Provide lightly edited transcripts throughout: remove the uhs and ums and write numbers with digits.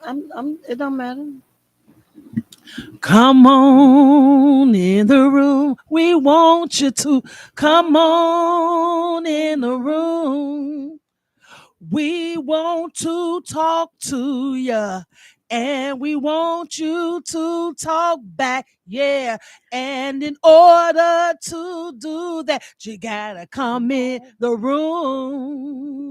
It don't matter. Come on in the room. We want you to come on in the room. We want to talk to you. And we want you to talk back. Yeah. And in order to do that, you gotta come in the room.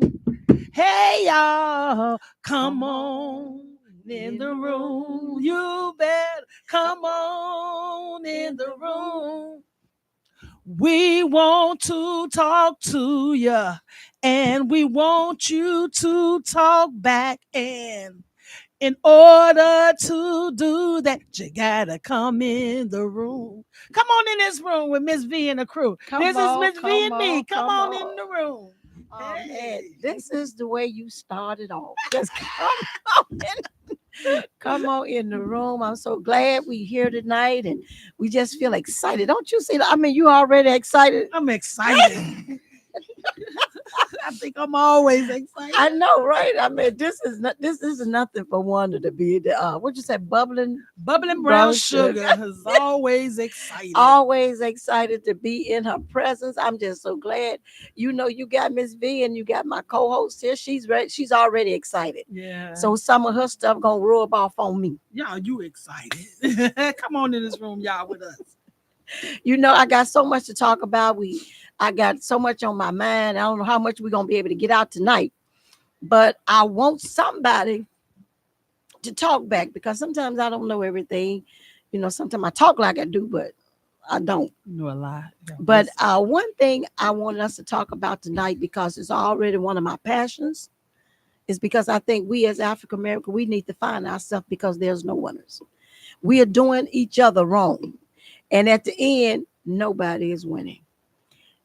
Hey, y'all, come on in the room. You better come on in the room. We want to talk to you, and we want you to talk back. And in order to do that, you gotta come in the room. Come on in this room with Mz Vee and the crew. This is Mz Vee and me. Come on in the room. Oh man, this is the way you started off. Just come on in the room. I'm so glad we here tonight, and we just feel excited. Don't you see that? I mean, you already excited. I'm excited. I think I'm always excited. I know, right? I mean, this is nothing for Wanda to be what you say, bubbling brown sugar is always excited. Always excited to be in her presence. I'm just so glad. You know, you got Mz Vee and you got my co-host here. She's ready. She's already excited. Yeah. So some of her stuff gonna rub off on me. Y'all, you excited? Come on in this room, y'all, with us. You know, I got so much to talk about. I got so much on my mind. I don't know how much we're gonna be able to get out tonight, but I want somebody to talk back because sometimes I don't know everything. You know, sometimes I talk like I do, but I don't. You know a lot. But one thing I wanted us to talk about tonight, because it's already one of my passions, is because I think we as African American, we need to find ourselves, because there's no winners. We are doing each other wrong. And at the end, nobody is winning.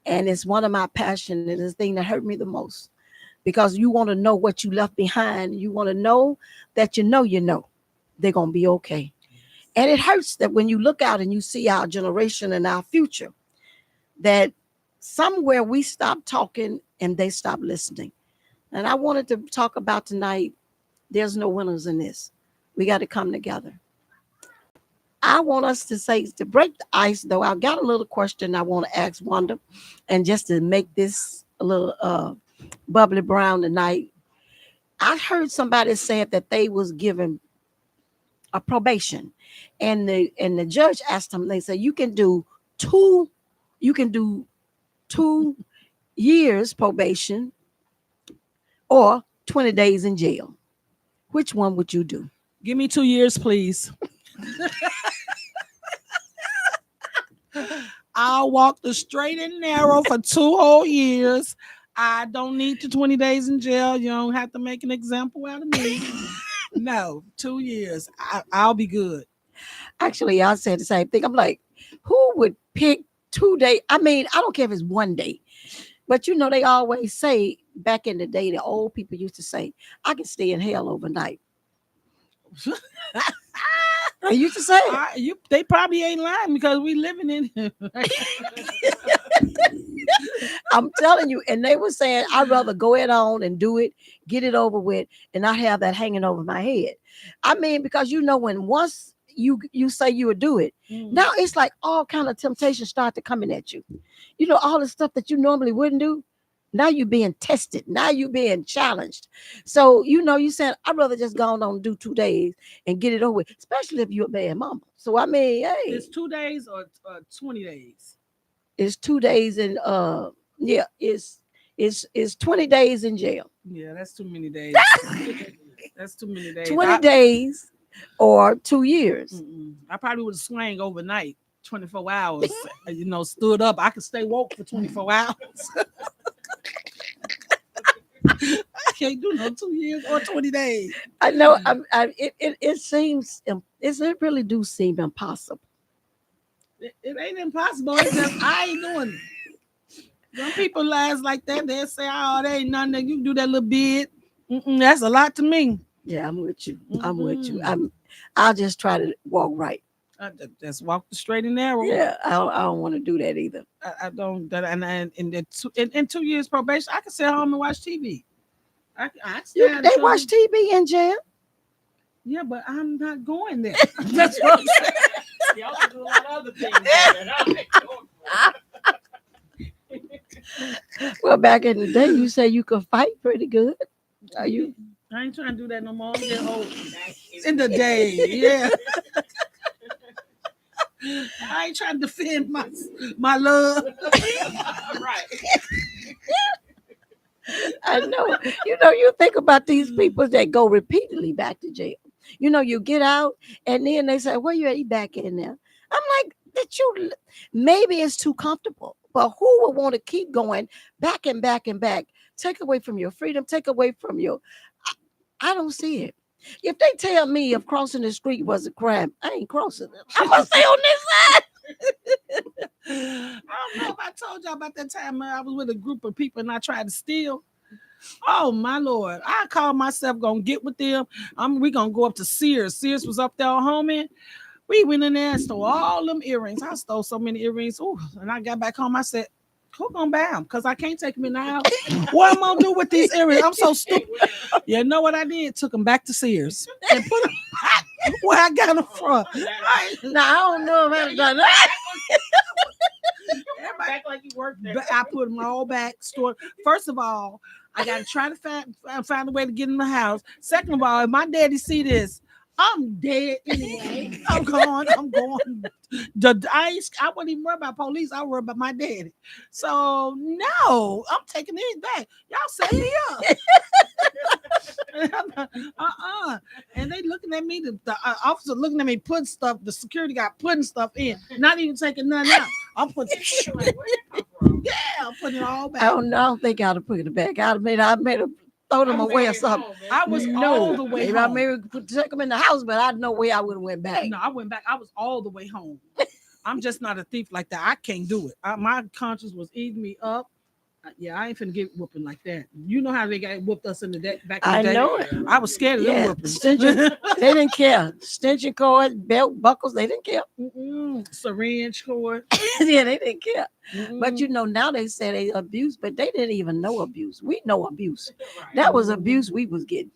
And it's one of my passions. It is the thing that hurt me the most, because you want to know what you left behind. You want to know that you know they're going to be okay. And it hurts that when you look out and you see our generation and our future, that somewhere we stop talking and they stop listening. And I wanted to talk about tonight, there's no winners in this. We got to come together. I want us to say, to break the ice, though, I got a little question I want to ask Wanda, and just to make this a little bubbly brown tonight. I heard somebody say that they was given a probation, and the judge asked them, they said, you can do 2 years probation or 20 days in jail. Which one would you do? Give me 2 years, please. I'll walk the straight and narrow for 2 whole years. I don't need the 20 days in jail. You don't have to make an example out of me. No, 2 years. I'll be good. Actually, I said the same thing. I'm like, who would pick 2 days? I mean, I don't care if it's 1 day. But you know, they always say, back in the day, the old people used to say, I can stay in hell overnight. They used to say they probably ain't lying, because we living in it. I'm telling you. And they were saying, I'd rather go it on and do it, get it over with, and not have that hanging over my head. I mean, because you know, when once you say you would do it, now it's like all kind of temptations start to coming at you. You know, all the stuff that you normally wouldn't do. Now you're being tested. Now you're being challenged. So, you know, you said, I'd rather just go on and do 2 days and get it over with, especially if you're a bad mama. So, I mean, hey. It's 2 days or 20 days? It's 2 days in, it's 20 days in jail. Yeah, that's too many days. That's too many days. 20 days or 2 years. I probably would swing overnight, 24 hours. You know, stood up. I could stay woke for 24 hours. I can't do no 2 years or 20 days. I know. It seems, it really do seem impossible. It ain't impossible. It's just I ain't doing it. When people lies like that, they say, "Oh, there ain't nothing. You can do that little bit." That's a lot to me. Yeah, I'm with you. I'm with you. I'll just try to walk right. Just walk the straight and narrow. Yeah, I don't want to do that either. I don't. And in 2 years probation, I can sit home and watch TV. They watch TV in jail. Yeah, but I'm not going there. That's what I'm saying. You also do a lot of other things that I ain't going for. Well, back in the day, you say you could fight pretty good. Are you? I ain't trying to do that no more. I'm getting old. In the day, yeah. I ain't trying to defend my love. Right. I know. You think about these people that go repeatedly back to jail. You get out and then they say, "Where you at? You back in there?" I'm like, maybe it's too comfortable, but who would want to keep going back and back and back? Take away from your freedom, take away from your. I don't see it. If they tell me if crossing the street was a crime, I ain't crossing it. I'm gonna stay on this side. I don't know if I told y'all about that time I was with a group of people and I tried to steal. Oh my Lord. I called myself gonna get with them. We gonna go up to Sears. Sears was up there on Homie. We went in there and stole all them earrings. I stole so many earrings. Ooh, and I got back home. I said, who gonna buy them? Because I can't take them in the house. What am I gonna do with these earrings? I'm so stupid. You know what I did? Took them back to Sears and put them back where I got them from. Now I don't know if I've done that. Back like you worked there. But I put them all back. Stored. First of all, I got to try to find a way to get in the house. Second of all, if my daddy see this, I'm dead anyway. I'm going. I wouldn't even worry about police. I worry about my daddy. So no, I'm taking these back. Y'all set me up. And they looking at me. The officer looking at me, putting stuff. The security guy putting stuff in, not even taking nothing out. I'm putting. Yeah, I'm putting it all back. I don't think I'd have put it back. I made have throw them away or something. I was all the way maybe home. I maybe took them in the house, but I know where I would have went back. No, I went back. I was all the way home. I'm just not a thief like that. I can't do it. My conscience was eating me up. Yeah, I ain't finna get whooping like that. You know how they got whooped us in the day back in the day. I know it. I was scared of them whooping. They didn't care. Extension cord, belt buckles, they didn't care. Syringe cord. Yeah, they didn't care. But now they say they abuse, but they didn't even know abuse. We know abuse. That was abuse we was getting.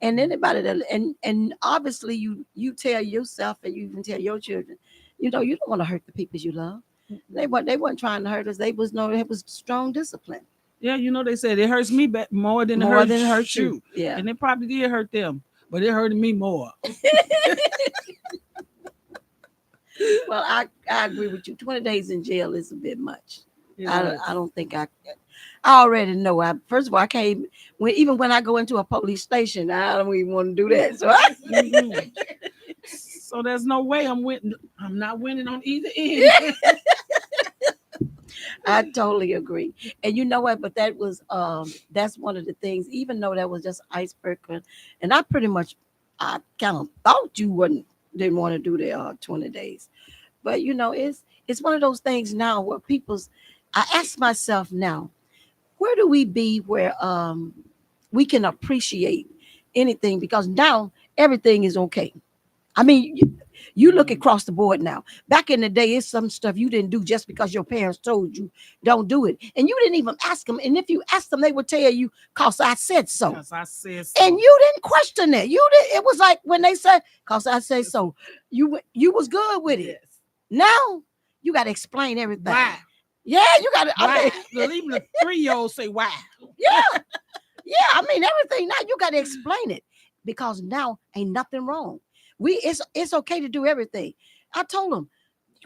And anybody that and obviously you tell yourself and you even tell your children, you don't want to hurt the people you love. They weren't trying to hurt us. It was strong discipline. Yeah, they said it hurts me more than it hurts you. Yeah. And it probably did hurt them, but it hurted me more. Well, I agree with you. 20 days in jail is a bit much. Yeah. I don't think I already know. First of all, I can't even when I go into a police station, I don't even want to do that. So So there's no way I'm winning. I'm not winning on either end. I totally agree. And you know what? But that was that's one of the things, even though that was just icebreaker. And I kind of thought you didn't want to do the 20 days. But it's one of those things now where I ask myself now, where do we be where we can appreciate anything? Because now everything is okay. I mean, you look across the board now. Back in the day, it's some stuff you didn't do just because your parents told you don't do it. And you didn't even ask them. And if you asked them, they would tell you, because I said so. Because I said so. And you didn't question it. It was like when they said, because I say so, you was good with it. Now, you got to explain everything. Why? Yeah, you got to. Why? Even a 3-year-old say why. Yeah. Yeah, I mean, everything now, you got to explain it. Because now ain't nothing wrong. It's okay to do everything. I told them,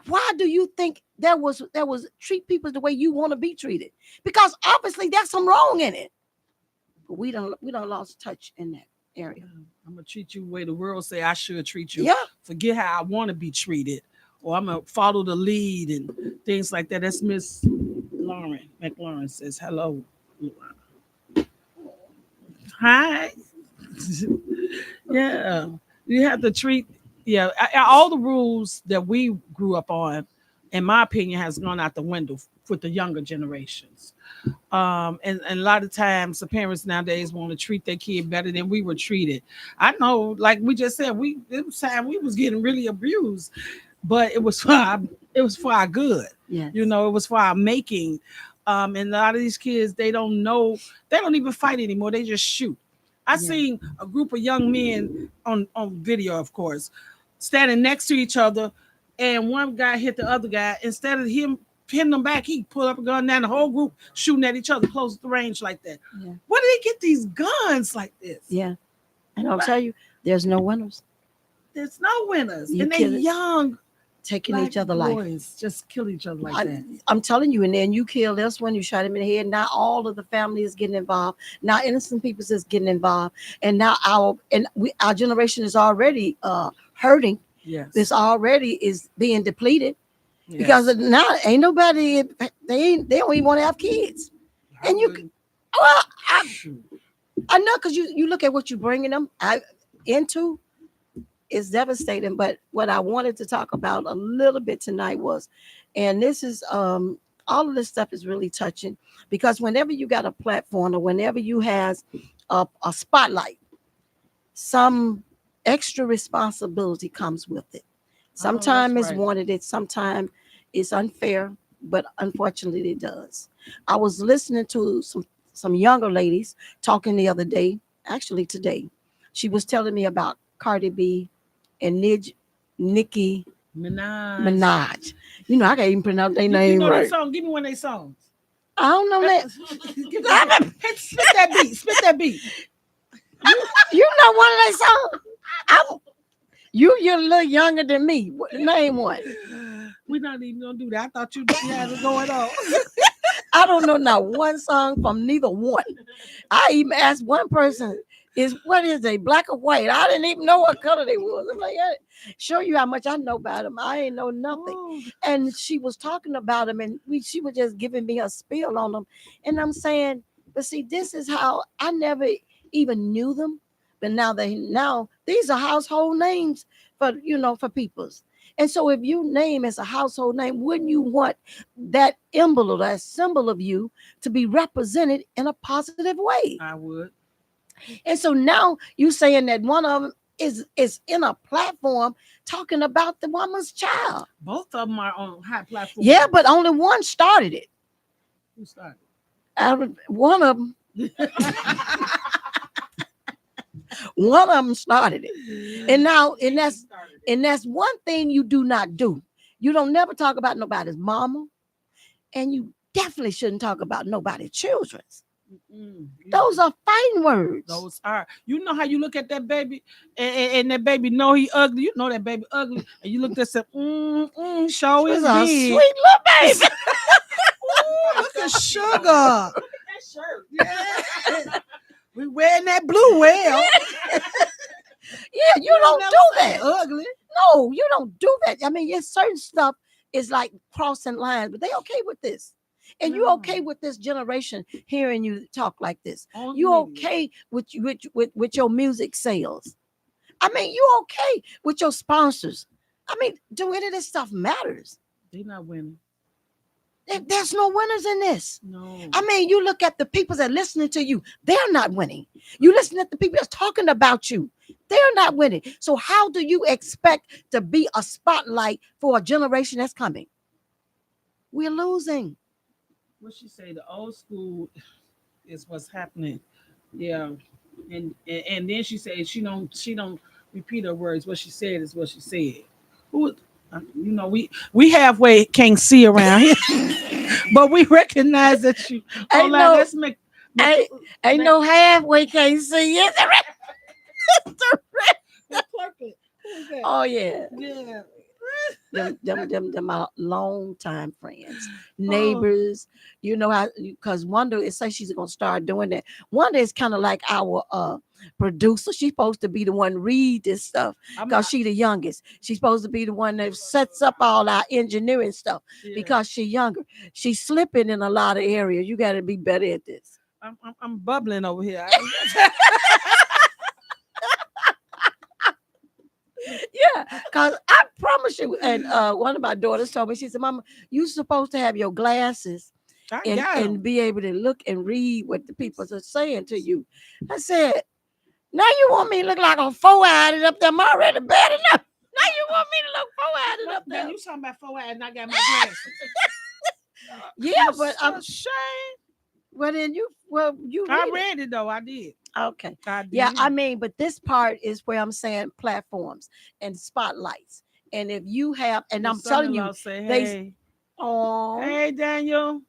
why do you think there was treat people the way you want to be treated? Because obviously there's some wrong in it. But we don't lost touch in that area. I'm gonna treat you the way the world say I should treat you. Yeah. Forget how I want to be treated, or I'm gonna follow the lead and things like that. That's Miss McLaurin says hello. Hi. Yeah. You have to treat, all the rules that we grew up on, in my opinion, has gone out the window with the younger generations. And a lot of times the parents nowadays want to treat their kid better than we were treated. I know, like we just said, it was time we was getting really abused, but it was for our good. Yes. It was for our making. And a lot of these kids, they don't even fight anymore. They just shoot. I Yeah. seen a group of young men on video, of course, standing next to each other, and one guy hit the other guy. Instead of him pinning them back, he pulled up a gun. Now the whole group shooting at each other close to the range like that. Yeah. Where do they get these guns like this? Yeah. And I'll tell you, there's no winners. There's no winners, You and they kill it. young Taking black each other life. boys just kill each other like that. I'm telling you, and then you kill this one, you shot him in the head. Now all of the family is getting involved. Now innocent people is getting involved, and now our generation is already hurting. Yes, This already is being depleted because now ain't nobody. They don't even want to have kids. And you, well, I know, because you look at what you're bringing them into. Is devastating. But what I wanted to talk about a little bit tonight was, and this is all of this stuff is really touching, because whenever you got a platform or whenever you has a spotlight, some extra responsibility comes with it. Sometimes it's wanted, sometimes it's unfair, but unfortunately it does. I was listening to some younger ladies talking the other day, actually today. She was telling me about Cardi B and Nicki Minaj. You know, I can't even pronounce their name right. Song. Give me one of their songs. I don't know that. Spit that beat. Spit that beat. You know one of their songs. You're a little younger than me. Name one. We're not even gonna do that. I thought you had it going on. I don't know not one song from neither one. I even asked one person, what is they, black or white? I didn't even know what color they was. I'm like, show you how much I know about them. I ain't know nothing. Oh. And she was talking about them, and she was just giving me a spiel on them. And I'm saying, but see, this is how I never even knew them. But now these are household names for peoples. And so if you name as a household name, wouldn't you want that emblem or that symbol of you to be represented in a positive way? I would. And so now you saying that one of them is in a platform talking about the woman's child. Both of them are on high platforms. Yeah, but only one started it. Who started? One of them. One of them started it. And that's one thing you do not do. You don't never talk about nobody's mama, and you definitely shouldn't talk about nobody's children's. Those are fighting words. Those are. You know how you look at that baby, and that baby know he ugly. You know that baby ugly, and you look at that, show is a big. sweet little baby. Ooh, look at sugar. That shirt. Yeah. We wearing that blue whale. Yeah, you don't do that. Ugly. No, you don't do that. I mean, yes, certain stuff is like crossing lines, but they okay with this. And you okay with this generation hearing you talk like this? You okay with your music sales? I mean, you okay with your sponsors? I mean, do any of this stuff matters? They're not winning. There's no winners in this. No. I mean, you look at the people that are listening to you, they're not winning. You listen at the people that's talking about you, they're not winning. So how do you expect to be a spotlight for a generation that's coming? We're losing. What she say? The old school is what's happening. Yeah. And then she said she don't repeat her words. What she said is what she said. Who we halfway can't see around here, but we recognize that you. Ain't no halfway can't see it. Oh yeah. Them my long time friends, neighbors. You know how, because Wanda is say she's gonna start doing that. Wanda is kind of like our producer. She's supposed to be the one read this stuff because she's the youngest. She's supposed to be the one that sets up all our engineering stuff because she's younger. She's slipping in a lot of areas. You got to be better at this. I'm bubbling over here. Yeah, because I promise you, and one of my daughters told me, she said, Mama, you're supposed to have your glasses and be able to look and read what the people are saying to you. I said, now you want me to look like a four-eyed up there? I'm already bad enough. Now you want me to look four-eyed up there? You talking about four-eyed and I got my glasses. Yeah, but I'm shame. Well, then you I read it though. I did. Okay. I Yeah, did. I mean, but this part is where I'm saying platforms and spotlights. And if you have, and Your I'm telling you, son-in-law say, they, "Hey, oh, hey, Daniel,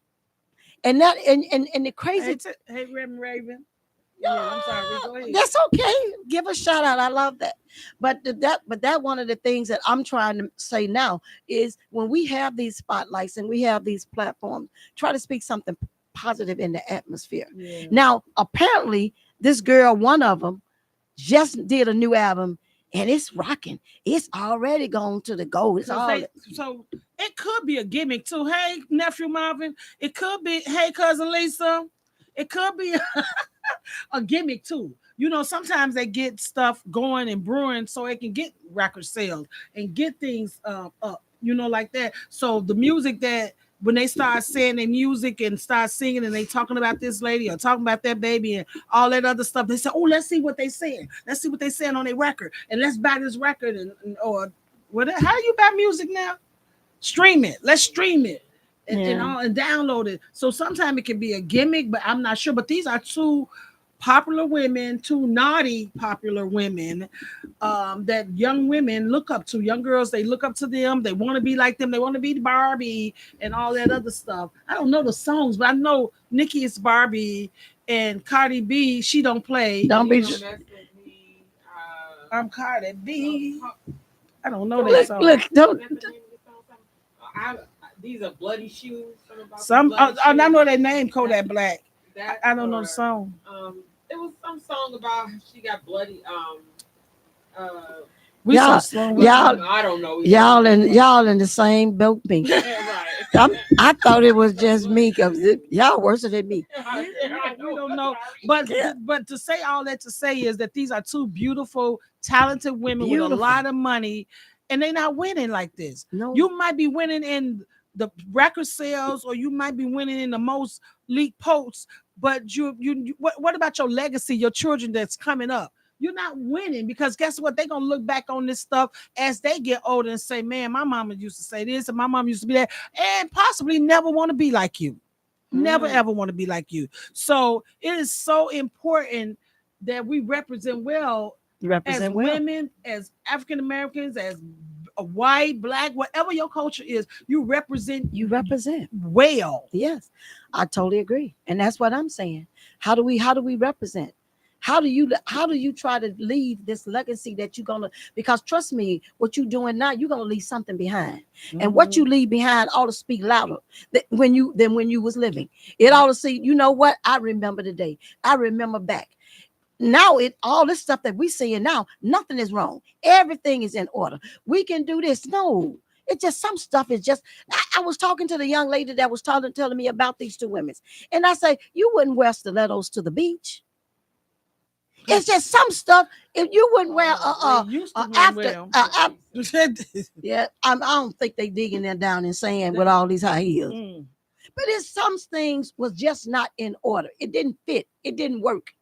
and that, and the crazy, hey, Reverend Raven." Yeah, I'm sorry. no, Go ahead. that's okay. Give a shout out. I love that. But that one of the things that I'm trying to say now is when we have these spotlights and we have these platforms, try to speak something positive in the atmosphere. Yeah. Now, apparently, this girl, one of them, just did a new album and it's rocking. It's already gone to the gold. It's Because all so it could be a gimmick too. Hey, nephew Marvin. It could be, hey, cousin Lisa. It could be a gimmick too. You know, sometimes they get stuff going and brewing so it can get record sales and get things up, you know, like that. So the music that when they start saying their music and start singing and they talking about this lady or talking about that baby and all that other stuff, they say, oh, let's see what they saying. Let's see what they saying on their record and let's buy this record and or what? How do you buy music now? Stream it. Let's stream it. And download it. So sometimes it can be a gimmick, but I'm not sure. But these are two popular women, two naughty popular women that young women look up to. Young girls, they look up to them. They want to be like them. They want to be Barbie and all that other stuff. I don't know the songs, but I know Nicki is Barbie and Cardi B, she don't play. don't be. I'm Cardi B. I don't know that Look, song. look, don't. These are bloody shoes. I know that name, Kodak Black. I don't know the song. It was some song about she got bloody. We Y'all- so slow. y'all- I don't know. Y'all in the same boat me. Right. I thought it was just me because y'all worse than me. We don't know. But to say all that to say is that these are two beautiful, talented women with a Beautiful. lot of money, and they're not winning like this. No, You might be winning in the record sales, or you might be winning in the most leaked posts. But what about your legacy, your children that's coming up? You're not winning because guess what? They're gonna look back on this stuff as they get older and say, "Man, my mama used to say this, and my mom used to be that," and possibly never want to be like you. Never ever want to be like you. So it is so important that we represent well you as represent well. women, as African Americans, as a white, black, whatever your culture is, you represent You represent. well. Yes, I totally agree, and that's what I'm saying. How do we represent? How do you try to leave this legacy that you're gonna? Because trust me, what you're doing now, you're gonna leave something behind, and what you leave behind ought to speak louder than when you was living. It ought to see. You know what? I remember the day. I remember back. Now all this stuff that we seeing now, nothing is wrong. Everything is in order. We can do this. No. It's just some stuff is just. I was talking to the young lady that was telling me about these two women, and I say you wouldn't wear stilettos to the beach. It's just some stuff. If you wouldn't wear They used to after wear yeah, I don't think they digging that down and saying with all these high heels. Mm. But it's some things was just not in order. It didn't fit. It didn't work,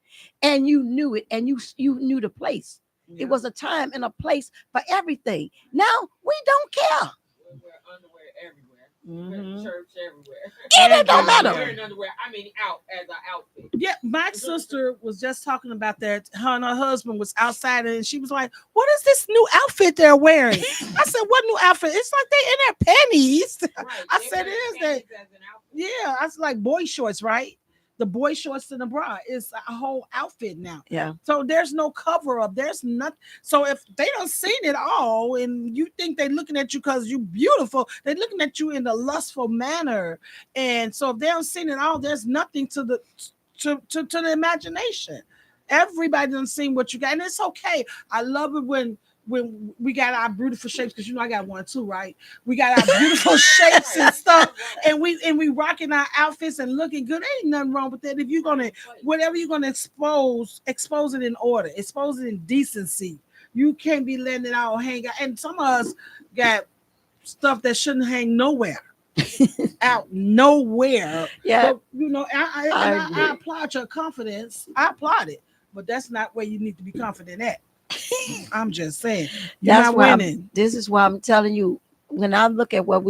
and you knew it, and you knew the place. Yeah. It was a time and a place for everything. Now we don't care. We wear underwear everywhere. Mhm. Church everywhere. And it don't matter. Wearing underwear. I mean, out as an outfit. Yeah, my sister was just talking about that. Her and her husband was outside, and she was like, "What is this new outfit they're wearing?" I said, "What new outfit?" It's like they in their panties. Right. I They said, wear "It is panties that." as an outfit. Yeah, I was like boy shorts, right? The boy shorts and the bra. It's a whole outfit now. Yeah. So there's no cover up. There's nothing. So if they don't seen it all, and you think they're looking at you because you're beautiful, they're looking at you in a lustful manner. And so if they don't seen it all, there's nothing to the imagination. Everybody done seen what you got, and it's okay. I love it when we got our beautiful shapes, because you know I got one too, right? We got our beautiful shapes and stuff, and we rocking our outfits and looking good. Ain't nothing wrong with that. If you're gonna whatever you're gonna expose it in order, expose it in decency. You can't be letting it all hang out. And some of us got stuff that shouldn't hang nowhere. Out nowhere. Yeah. But, you know, I applaud your confidence. I applaud it, but that's not where you need to be confident at. I'm just saying, you're That's not why winning. this is why I'm telling you. When I look at what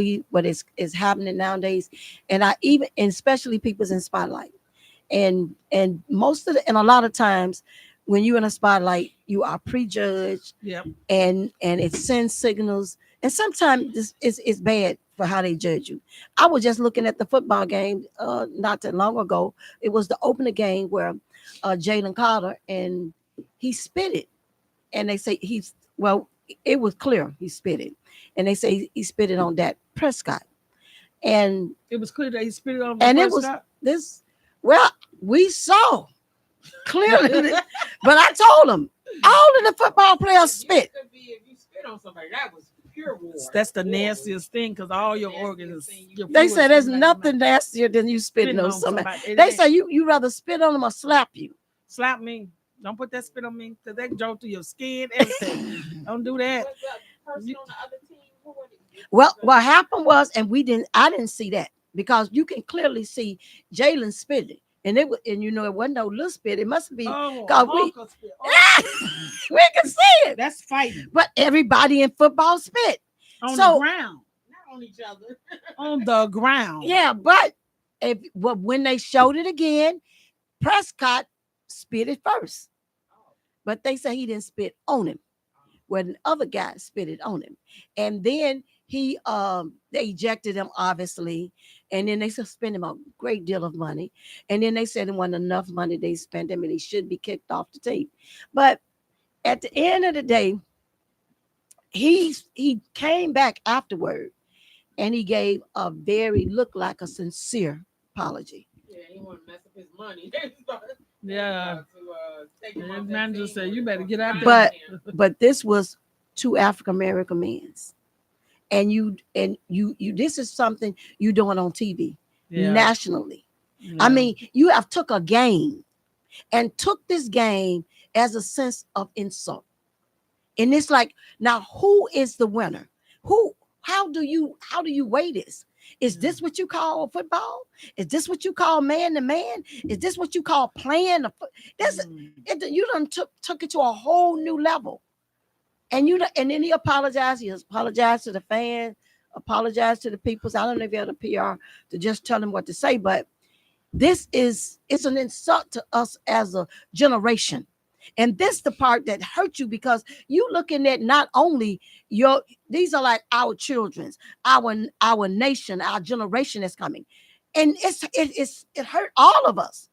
is happening nowadays, and I even, and especially people's in spotlight, and most of the and a lot of times when you're in a spotlight, you are prejudged, Yep. and it sends signals. And sometimes this is bad for how they judge you. I was just looking at the football game not that long ago. It was the opening game where Jalen Carter, and he spit it, and they say he's well. It was clear he spit it, and they say he spit it on that Prescott, and It was clear that he spit it on and it Prescott. was this. Well, we saw clearly, but I told him all of the football players spit. Could be if you spit on somebody, that was pure war. That's the nastiest thing because all your organs. They say there's nothing nastier than you spitting on somebody. They say you rather spit on them or slap you. Slap me. Don't put that spit on me because that drove through your skin. Everything. Don't do that. Was the person on the other team? Who was it? Well, what happened was, and I didn't see that because you can clearly see Jalen spitting, and it wasn't no little spit. It must be Oh, because we spit. Oh, we can see it. that's fighting But everybody in football spit. on So- the ground. Not on each other. On the ground. Yeah, but when they showed it again, Prescott spit it first. But they say he didn't spit on him. Where the other guy spit it on him. And then they ejected him, obviously. And then they suspended him a great deal of money. And then they said it wasn't enough money they spent him and he should be kicked off the team. But at the end of the day, he came back afterward and he gave looked like a sincere apology. Yeah, he want to mess up his money. Yeah. Take him The off that manager team said, with "You better the get out there." fine. But this was two African American men. And you this is something you doing on TV Yeah. nationally. Yeah. I mean, you have took a game and took this game as a sense of insult. And it's like, now who is the winner? How do you weigh this? Is this what you call football? Is this what you call man to man? Is this what you call playing the foot? You done took it to a whole new level. And then he apologized. He apologized to the fans, apologized to the peoples. I don't know if he had a PR to just tell them what to say, but it's an insult to us as a generation. And this the part that hurt you because you looking at not only these are like our children's, our nation, our generation is coming. And it hurt all of us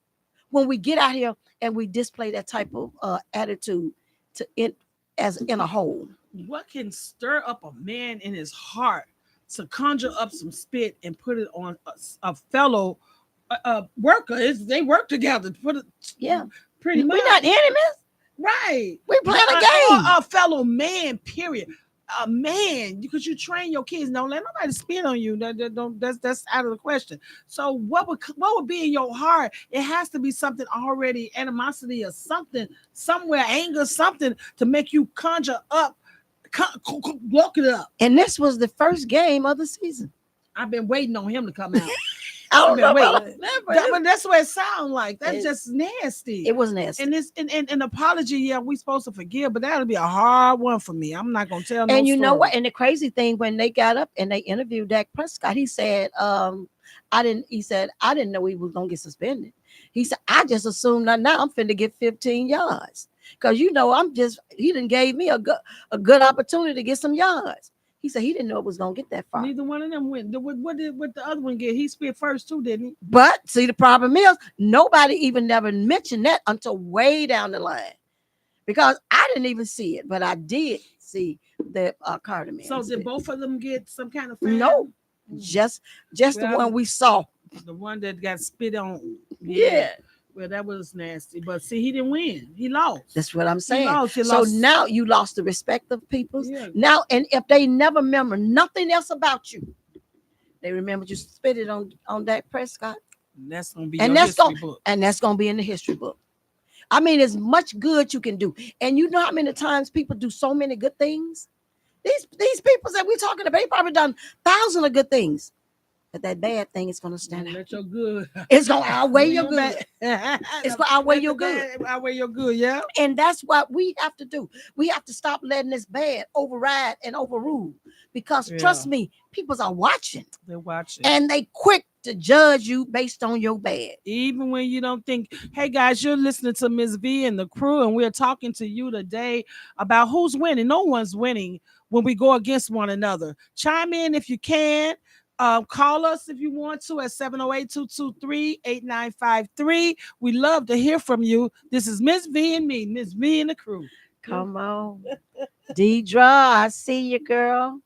when we get out here and we display that type of attitude as in a whole. What can stir up a man in his heart to conjure up some spit and put it on a fellow worker? They work together. Yeah. Pretty much. We're not enemies. Right. We playing a game. A fellow man, period. A man, because you train your kids. Don't let nobody spit on you. That's out of the question. So what would be in your heart? It has to be something already, animosity or something, somewhere, anger, something to make you conjure up, look it up. And this was the first game of the season. I've been waiting on him to come out. I don't know. But that's what it sounds like. That's just nasty. It was nasty. And this an apology, yeah, we supposed to forgive, but that'll be a hard one for me. I'm not gonna tell no And you know story. what? And the crazy thing, when they got up and they interviewed Dak Prescott, he said, I didn't know he was gonna get suspended. He said, I just assumed that now I'm finna get 15 yards. Because he didn't gave me a good opportunity to get some yards. He said he didn't know it was gonna get that far. Neither one of them went. What did the other one get? He spit first too, didn't he? But see, the problem is nobody even never mentioned that until way down the line, because I didn't even see it, but I did see the Carter man. So did both of them get some kind of fan? No, just the one we saw. The one that got spit on. Yeah. Well, that was nasty. But see, he didn't win. He lost. That's what I'm saying. He so lost. now you lost the respect of people. Yeah. Now, and if they never remember nothing else about you, they remember you spit it on Dak Prescott. And that's gonna be And your that's history gonna book. and that's gonna be in the history book. I mean, as much good you can do. And you know how many times people do so many good things? These people that we're talking about, they probably done thousands of good things. But that bad thing is gonna stand out. Let your good. It's gonna outweigh your good. It's gonna outweigh your good. Outweigh your good, yeah. And that's what we have to do. We have to stop letting this bad override and overrule. Because trust me, people are watching. They're watching. And they quick to judge you based on your bad. Even when you don't think. Hey guys, you're listening to Mz Vee and the crew, and we're talking to you today about who's winning. No one's winning when we go against one another. Chime in if you can. Call us if you want to at 708-223-8953. We love to hear from you. This is Mz Vee and me, Mz Vee and the crew. Come on. Deidre, I see you, girl.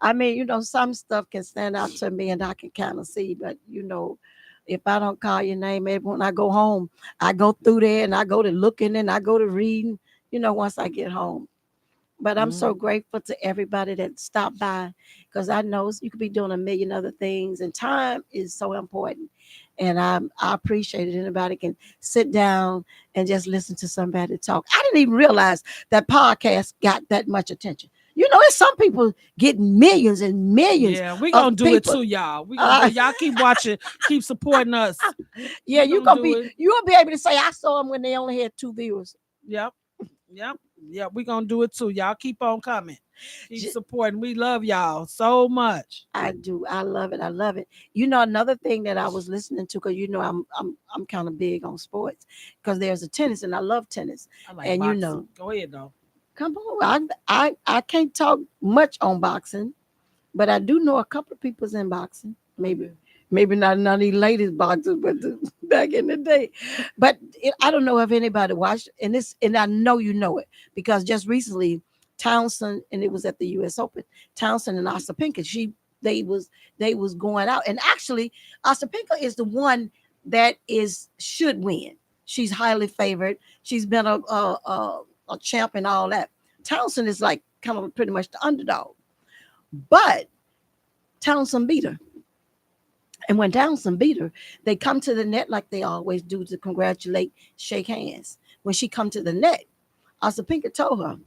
I mean, some stuff can stand out to me and I can kind of see, but if I don't call your name, maybe when I go home, I go through there and I go to looking and I go to reading, once I get home. But I'm so grateful to everybody that stopped by, because I know you could be doing a million other things, and time is so important. And I appreciate it. Anybody can sit down and just listen to somebody talk. I didn't even realize that podcast got that much attention. It's some people getting millions and millions. Yeah, we're going to do people. it too, y'all. Y'all keep watching, keep supporting us. Yeah, you'll be able to say, I saw them when they only had 2 viewers. Yep. We're going to do it too. Y'all keep on coming. Keep supporting. We love y'all so much. I do. I love it. I love it. Another thing that I was listening to, because I'm kind of big on sports, because there's a tennis and I love tennis. I like and boxing. Go ahead though. Come on. I can't talk much on boxing, but I do know a couple of people's in boxing. Maybe not none of these ladies boxers, but back in the day. But I don't know if anybody watched, and I know you know it, because just recently Townsend, and it was at the U.S. Open, Townsend and Osapinka, they was going out, and actually Osapinka is the one that should win. She's highly favored. She's been a champ and all that. Townsend is like kind of pretty much the underdog, but Townsend beat her. And when Townsend beat her, they come to the net like they always do to congratulate, shake hands. When she come to the net, Osapinka told her,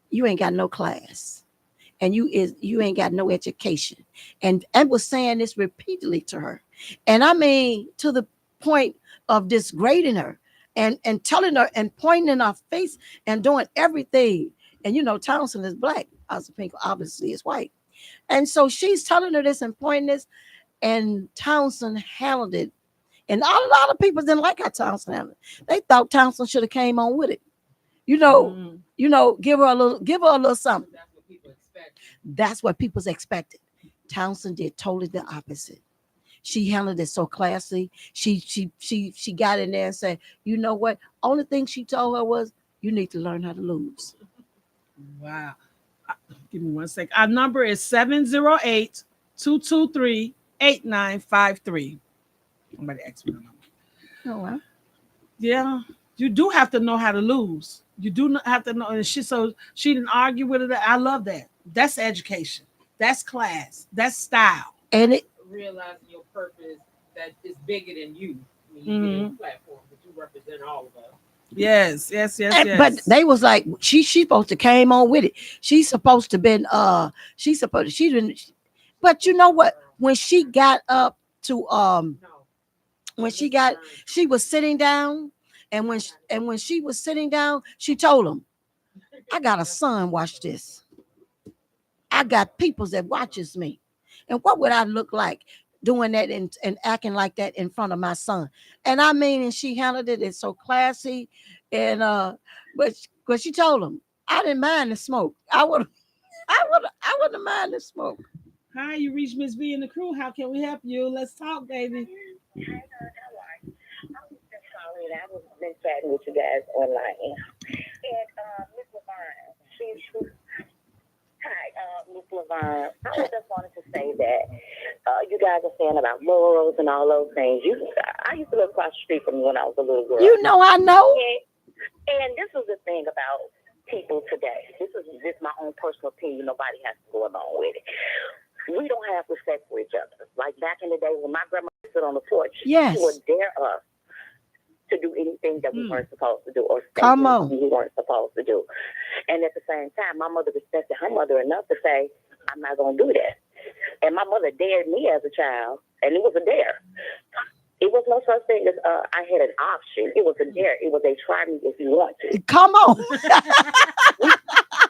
"You ain't got no class, and you ain't got no education," and was saying this repeatedly to her, and I mean to the point of disgrading her and telling her and pointing in her face and doing everything. And Townsend is black, Osapinka obviously is white, and so she's telling her this and pointing this. And Townsend handled it. And a lot of people didn't like how Townsend handled it. They thought Townsend should have came on with it. Give her a little something. That's what people expect. That's what people expected. Townsend did totally the opposite. She handled it so classy. She got in there and said, "You know what? Only thing she told her was, you need to learn how to lose." Wow. Give me 1 second. Our number is 708-223-8953. Somebody asked me the number. Oh, wow. Yeah, you do have to know how to lose. You do not have to know. And she didn't argue with it. I love that. That's education. That's class. That's style. And it Realizing your purpose that is bigger than you. I mean, you get a platform, but you represent all of us. Yes. But they was like, she supposed to came on with it. She's supposed to been she didn't. But you know what? When she got up to she was sitting down, and when she was sitting down, she told him, "I got a son, watch this. I got people that watches me. And what would I look like doing that and acting like that in front of my son?" And I mean, and she handled it. It's so classy. And but she told him, "I didn't mind the smoke. I wouldn't mind the smoke." Hi, you reached Mz Vee and the crew. How can we help you? Let's talk, baby. I was been chatting with you guys online, and Miss Laverne, Miss Laverne. I just wanted to say that you guys are saying about morals and all those things. I used to live across the street from you when I was a little girl. I know. And this is the thing about people today. This is just my own personal opinion. Nobody has to go along with it. We don't have respect for each other. Like back in the day when my grandma would sit on the porch, yes, she would dare us to do anything that we weren't supposed to do or say we weren't supposed to do. And at the same time, my mother respected her mother enough to say, "I'm not going to do that." And my mother dared me as a child, and it was a dare. It was no such thing as I had an option. It was a dare. It was a try me if you want to. Come on.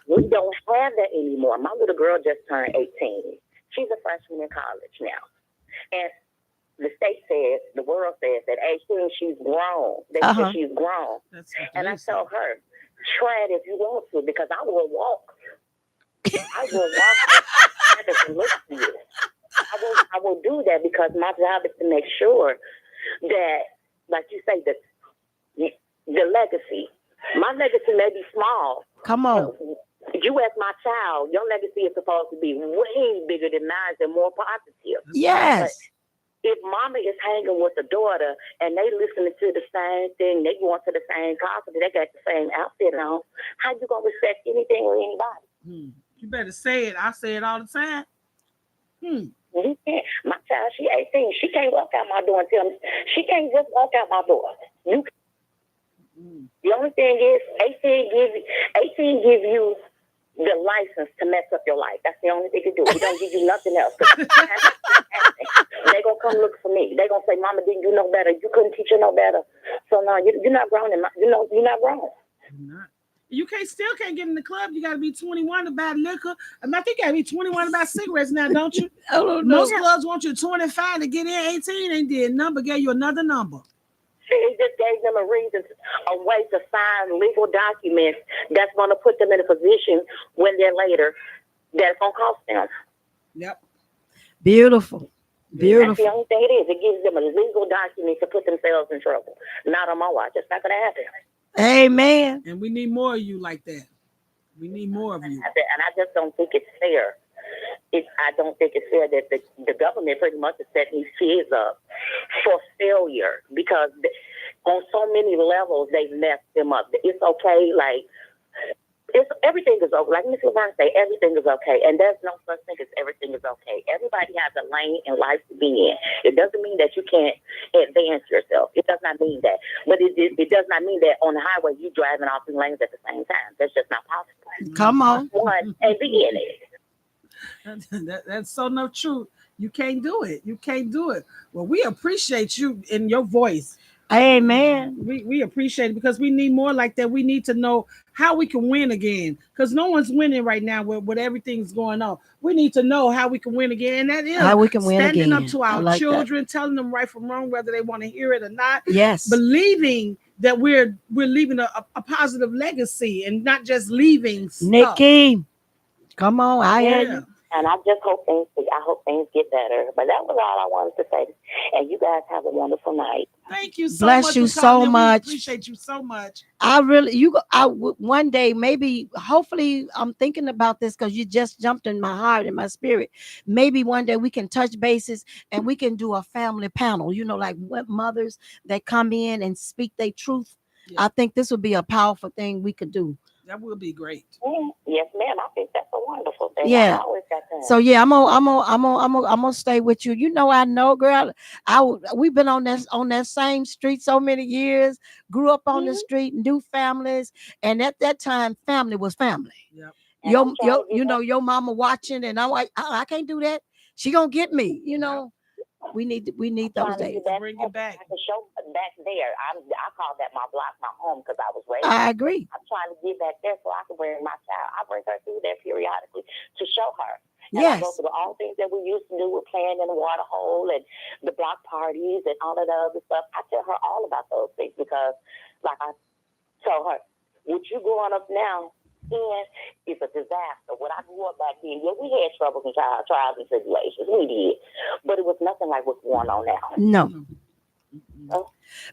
We don't have that anymore. My little girl just turned 18. She's a freshman in college now. And the state says, the world says that 18, she's grown. They say she's grown. And I tell her, try it if you want to, because I will walk. I will walk and look for you. I will do that because my job is to make sure that, like you say, the legacy. My legacy may be small. Come on. You as my child, your legacy is supposed to be way bigger than mine and more positive. Yes. But if mama is hanging with the daughter and they listening to the same thing, they going to the same concert, they got the same outfit on, how you going to respect anything or anybody? You better say it. I say it all the time. You can't. My child, she 18. She can't walk out my door and tell me. She can't just walk out my door. The only thing is, 18 give you the license to mess up your life. That's the only thing you do. We don't give you nothing else. They gonna come look for me. They gonna say, "Mama, didn't you know better? You couldn't teach her no better." So no, you're not grown. You're not grown. You still can't get in the club. You got to be 21 to buy liquor. I think you got to be 21 to buy cigarettes now, don't you? Most clubs want you 25 to get in. 18 ain't did number. Gave you another number. It just gave them a reason, a way to sign legal documents that's going to put them in a position when they're later that's going to cost them. Yep. Beautiful. That's the only thing it is. It gives them a legal document to put themselves in trouble. Not on my watch. It's not going to happen. Amen. And we need more of you like that. We need more of you. And I just don't think it's fair. I don't think it's fair that the government pretty much is setting these kids up for failure because on so many levels they've messed them up. It's okay, like everything is okay. Like Ms. LeVon say, everything is okay, and there's no such thing as everything is okay. Everybody has a lane in life to be in. It doesn't mean that you can't advance yourself. It does not mean that, but it does not mean that on the highway you driving off two lanes at the same time. That's just not possible. Come on, one and be in it. That's so no truth. You can't do it. You can't do it. Well, we appreciate you in your voice. Amen. We appreciate it because we need more like that. We need to know how we can win again because no one's winning right now with everything's going on. We need to know how we can win again. And that is how we can win standing again. Up to our children, telling them right from wrong, whether they want to hear it or not. Yes. Believing that we're leaving a positive legacy and not just leaving stuff. Nikki, come on, I hear you. And I just hope things get better. But that was all I wanted to say. And you guys have a wonderful night. Thank you so much. Bless you so much. We appreciate you so much. One day, maybe, hopefully, I'm thinking about this because you just jumped in my heart and my spirit. Maybe one day we can touch bases and we can do a family panel, like mothers that come in and speak their truth. Yeah. I think this would be a powerful thing we could do. That would be great. Yes, ma'am. I think that's a wonderful thing. Yeah. So yeah, I'm gonna stay with you. I know, girl. We've been on that same street so many years. Grew up on the street, new families, and at that time, family was family. Yep. Your mama watching, and I'm like, I can't do that. She gonna get me. Yep. We need those days. Bring it back. I can show back there. I call that my block, my home, because I was raised. I agree. I'm trying to get back there so I can bring my child. I bring her through there periodically to show her. And yes. I go through all things that we used to do with playing in the water hole and the block parties and all of the other stuff. I tell her all about those things because, like I told her, what you growing up now is a disaster. When I grew up back then, yeah, we had troubles and trials and tribulations. We did. But it was nothing like what's going on now. No.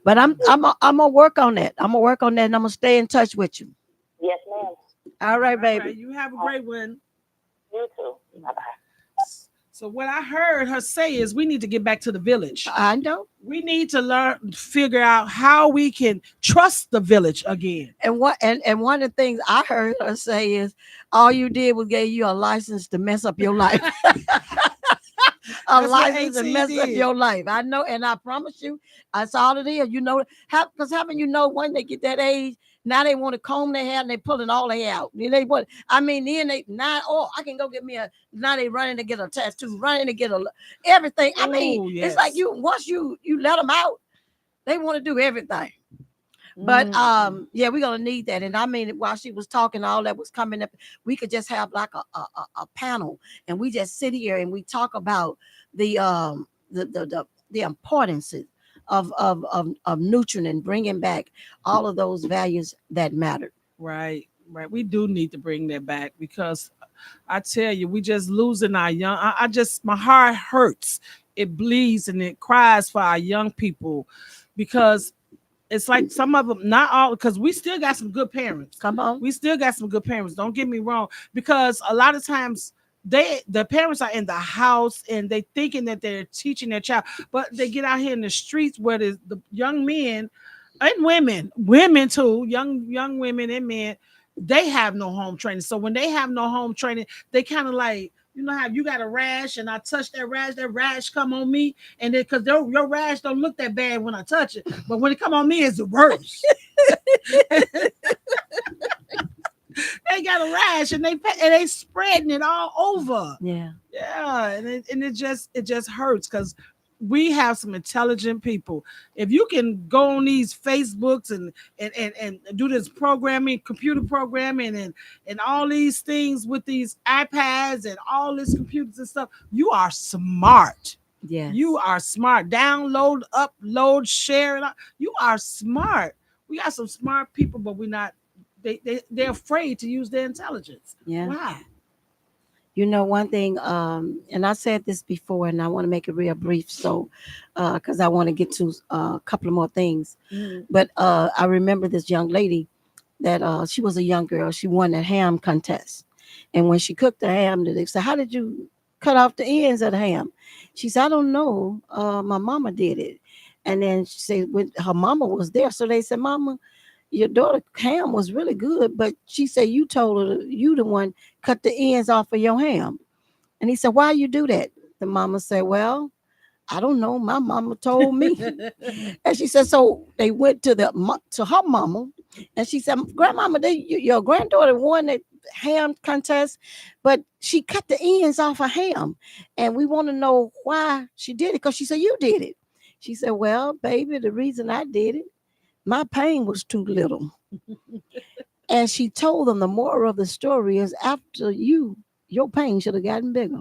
But I'm gonna work on that. I'm gonna work on that and I'm gonna stay in touch with you. Yes, ma'am. All right, baby. All right, you have a great one. You too. Bye-bye. So what I heard her say is we need to get back to the village. I know. We need to figure out how we can trust the village again. And one of the things I heard her say is all you did was gave you a license to mess up your life. License to mess up your life. I know, and I promise you, that's all it is. Because haven't when they get that age, now they want to comb their hair and they pulling all their hair out. Then they can go get me now they running to get a tattoo, running to get everything. It's like once you let them out, they want to do everything. But we're gonna need that. And while she was talking, all that was coming up, we could just have like a panel and we just sit here and we talk about the the importance of nurturing and bringing back all of those values that matter. Right. We do need to bring that back because I tell you, we just losing our young. I just, my heart hurts. It bleeds and it cries for our young people because it's like some of them, not all, because we still got some good parents. Come on. We still got some good parents. Don't get me wrong. Because a lot of times the parents are in the house and they thinking that they're teaching their child, but they get out here in the streets where the young men and women too, young women and men, they have no home training. So when they have no home training, they kind of like, you know how you got a rash and I touch that rash come on me, and then because your rash don't look that bad when I touch it, but when it come on me, it's the worst. They got a rash and they spreading it all over. Yeah, and it just hurts because we have some intelligent people. If you can go on these Facebooks and do this programming, computer programming, and all these things with these iPads and all these computers and stuff, you are smart. yeah, You are smart. Download, upload, share it. You are smart. We got some smart people, but we're not. They're afraid to use their intelligence. yeah. Why? You know, one thing, and I said this before, and I want to make it real brief, so because I want to get to a couple of more things. Mm-hmm. But I remember this young lady that she was a young girl. She won a ham contest, and when she cooked the ham, they said, "How did you cut off the ends of the ham?" She said, "I don't know. My mama did it." And then she said, "When her mama was there," so they said, "Mama, your daughter ham was really good, but she said you told her you the one cut the ends off of your ham." And he said, "Why you do that?" The mama said, "Well, I don't know. My mama told me." And she said, so they went to her mama, and she said, "Grandmama, your granddaughter won that ham contest, but she cut the ends off her ham, and we want to know why she did it, because she said you did it." She said, "Well, baby, the reason I did it, my pain was too little." And she told them the moral of the story is after your pain should have gotten bigger.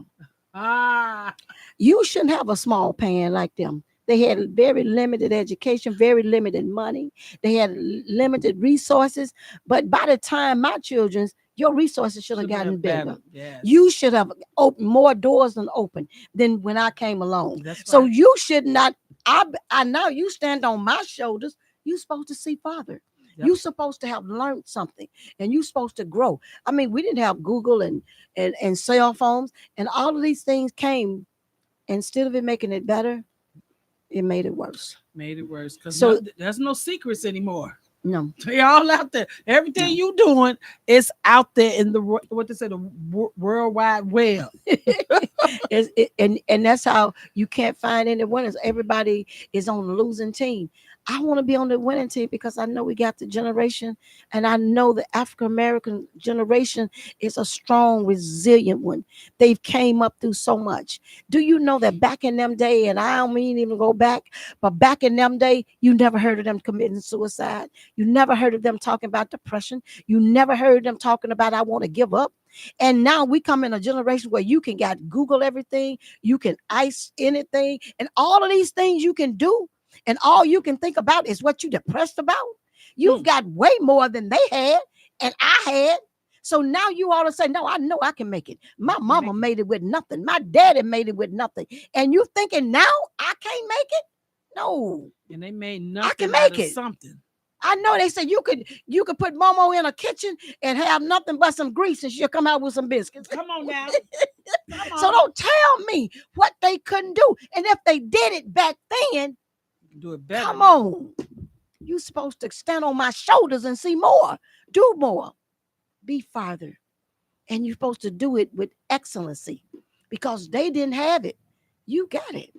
You shouldn't have a small pain like them. They had very limited education, very limited money. They had limited resources. But by the time my children's, your resources should have gotten bigger. Yes. You should have opened more doors than open than when I came along. That's So right. you should not. I know you stand on my shoulders. You're supposed to see farther. Yep. You're supposed to have learned something, and you're supposed to grow. I mean, we didn't have Google and cell phones, and all of these things came. Instead of it making it better, it made it worse. Made it worse because So- there's no secrets anymore. No, They all out there. Everything you doing is out there in the what they say, the World Wide Web. and that's how you can't find any winners. Everybody is on the losing team. I want to be on the winning team because I know we got the generation, and I know the African American generation is a strong, resilient one. They've came up through so much. Do you know that back in them day, and I don't mean even go back, but back in them day, you never heard of them committing suicide. You never heard of them talking about depression. You never heard them talking about I want to give up. And now we come in a generation where you can got Google everything, you can ice anything, and all of these things you can do. And all you can think about is what you're depressed about. You've got way more than they had and I had. So now you all of a sudden, no, I know I can make it. My mama made it with nothing. My daddy made it with nothing. And you thinking now I can't make it? No. And they made nothing can out make of it. something. I know they said you could put Momo in a kitchen and have nothing but some grease and she'll come out with some biscuits. Come on now. Come on. So don't tell me what they couldn't do. And if they did it back then, do it better. come on. You're supposed to stand on my shoulders and see more. Do more. Be farther. And you're supposed to do it with excellency because they didn't have it. You got it.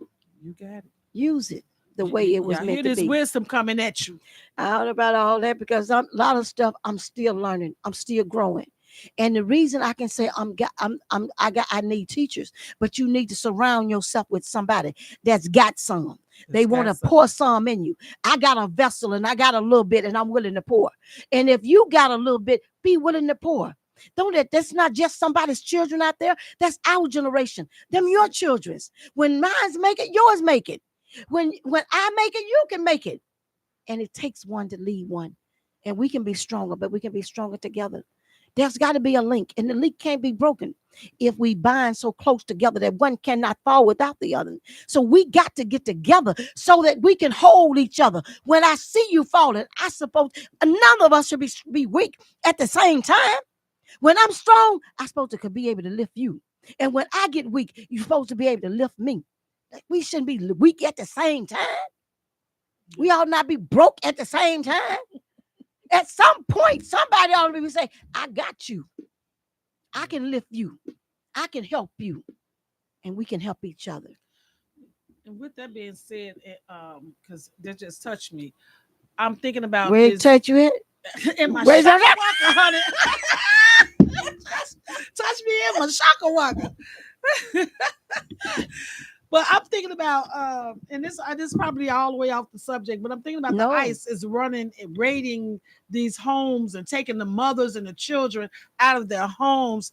You got it. Use it the way it was I meant hear to this be. wisdom coming at you. I heard about all that because a lot of stuff I'm still learning. I'm still growing. And the reason I can say I need teachers, but you need to surround yourself with somebody that's got some. They want to pour some in you. I got a vessel and I got a little bit and I'm willing to pour. And if you got a little bit, be willing to pour. That's not just somebody's children out there. That's our generation. Them your children's. When mine's make it, yours make it. When I make it, you can make it. And it takes one to lead one. And we can be stronger, but we can be stronger together. There's got to be a link, and the link can't be broken if we bind so close together that one cannot fall without the other. So we got to get together so that we can hold each other. When I see you falling, I suppose none of us should be weak at the same time. When I'm strong, I'm supposed to be able to lift you. And when I get weak, you're supposed to be able to lift me. We shouldn't be weak at the same time. We ought not be broke at the same time. At some point, somebody ought to be saying, I got you. I can lift you. I can help you. And we can help each other. And with that being said, because that just touched me, I'm thinking about where it touch you at? In my shaka waka, honey. touch me in my shaka waka. But I'm thinking about, and this is probably all the way off the subject, but I'm thinking about the ICE is running and raiding these homes and taking the mothers and the children out of their homes.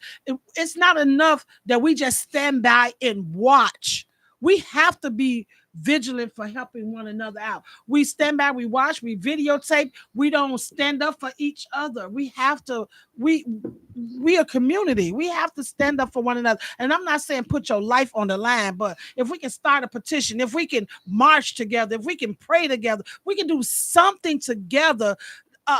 It's not enough that we just stand by and watch. We have to be vigilant for helping one another out. We stand by, we watch, we videotape. We don't stand up for each other. We have to, we a community. We have to stand up for one another. And I'm not saying put your life on the line, but if we can start a petition, if we can march together, if we can pray together, we can do something together.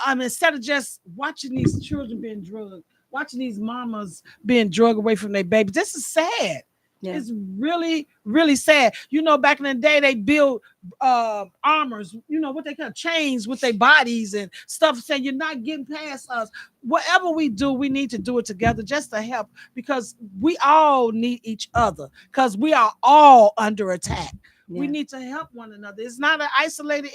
Instead of just watching these children being drugged, watching these mamas being drugged away from their babies. This is sad. Yeah. It's really, really sad. You know, back in the day, they built armors, you know, what they call chains with their bodies and stuff, saying you're not getting past us. Whatever we do, we need to do it together just to help, because we all need each other, because we are all under attack. Yeah. We need to help one another. It's not an isolated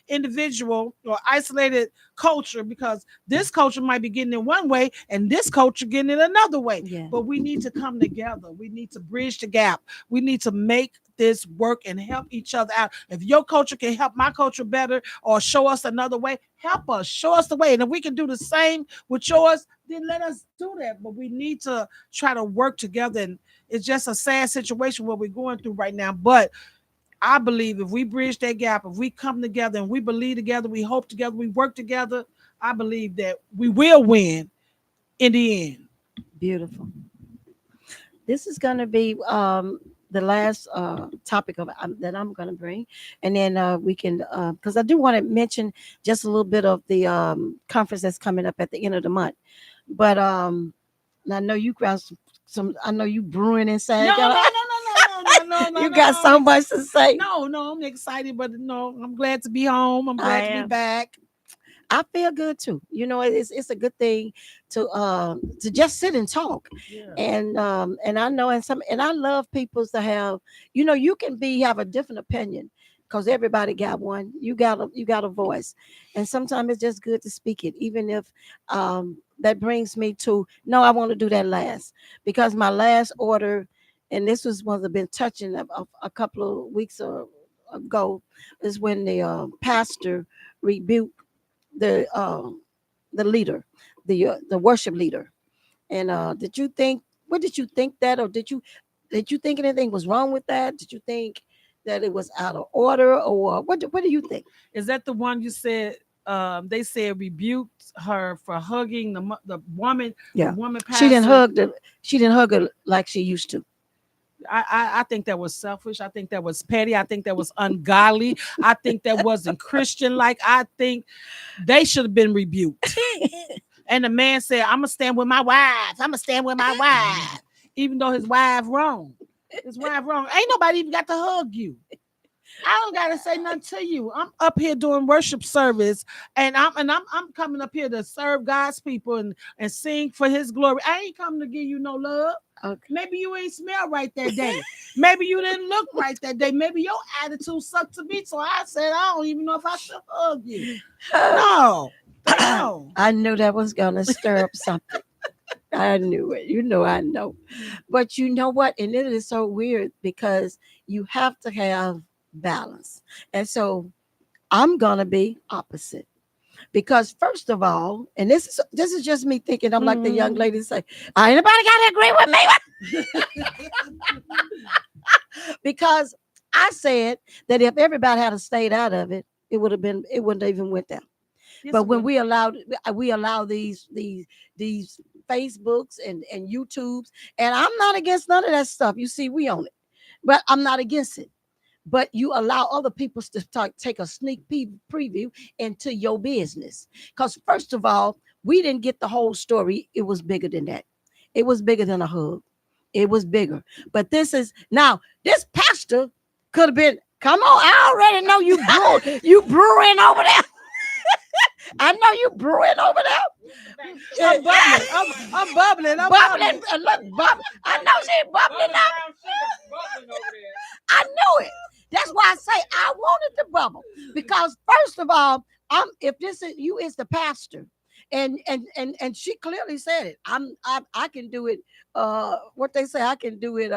individual or isolated culture, because this culture might be getting it one way and this culture getting it another way. Yeah. But we need to come together. We need to bridge the gap. We need to make this work and help each other out. If your culture can help my culture better or show us another way, help us, show us the way. And if we can do the same with yours, then let us do that. But we need to try to work together. And it's just a sad situation what we're going through right now. But I believe if we bridge that gap, if we come together and we believe together, we hope together, we work together, I believe that we will win in the end. Beautiful. This is going to be the last topic that I'm going to bring. And then we can, because I do want to mention just a little bit of the conference that's coming up at the end of the month. But I know you got some, I know you brewing inside. No, you got so much to say. No, I'm excited, but no, I'm glad to be home. I'm glad to be back. I feel good too. You know, it's a good thing to just sit and talk. Yeah. And I know and I love people to have, you know, you can have a different opinion, because everybody got one. You got a voice. And sometimes it's just good to speak it, even if that brings me to, no, I want to do that last, because my last order, and this was one that been touching a couple of weeks ago, is when the pastor rebuked the leader, the worship leader. And what did you think that, or did you think anything was wrong with that? Did you think that it was out of order, or what do you think? Is that the one you said? They said rebuked her for hugging the woman. Yeah, the woman pastor. She didn't hug her like she used to. I think that was selfish. I think that was petty. I think that was ungodly. I think that wasn't Christian. Like, I think they should have been rebuked. And the man said, I'm going to stand with my wife. I'm going to stand with my wife. Even though his wife wrong. His wife wrong. Ain't nobody even got to hug you. I don't got to say nothing to you. I'm up here doing worship service, and I'm coming up here to serve God's people and sing for his glory. I ain't coming to give you no love. Okay. Maybe you ain't smell right that day. Maybe you didn't look right that day. Maybe your attitude sucked to me. So I said, I don't even know if I should hug you. No. I knew that was going to stir up something. I knew it. You know, I know. But you know what? And it is so weird, because you have to have balance. And so I'm going to be opposite. Because first of all, and this is just me thinking, I'm like the young lady say, ain't nobody got to agree with me. Because I said that if everybody had stayed out of it, it wouldn't even went down. Yes, but it when would. we allow these Facebooks and YouTubes, and I'm not against none of that stuff. You see, we own it, but I'm not against it. But you allow other people to take a sneak preview into your business. Because first of all, we didn't get the whole story. It was bigger than that. It was bigger than a hug. It was bigger. But this pastor could have been, come on, I already know you brewing over there. I know you brewing over there. I'm bubbling. I'm bubbling. Bubbling. Look, bubbling. I know she's bubbling up. I know it. That's why I say I wanted to bubble. Because first of all, if this is you is the pastor, and she clearly said it. I can do it. What they say, I can do it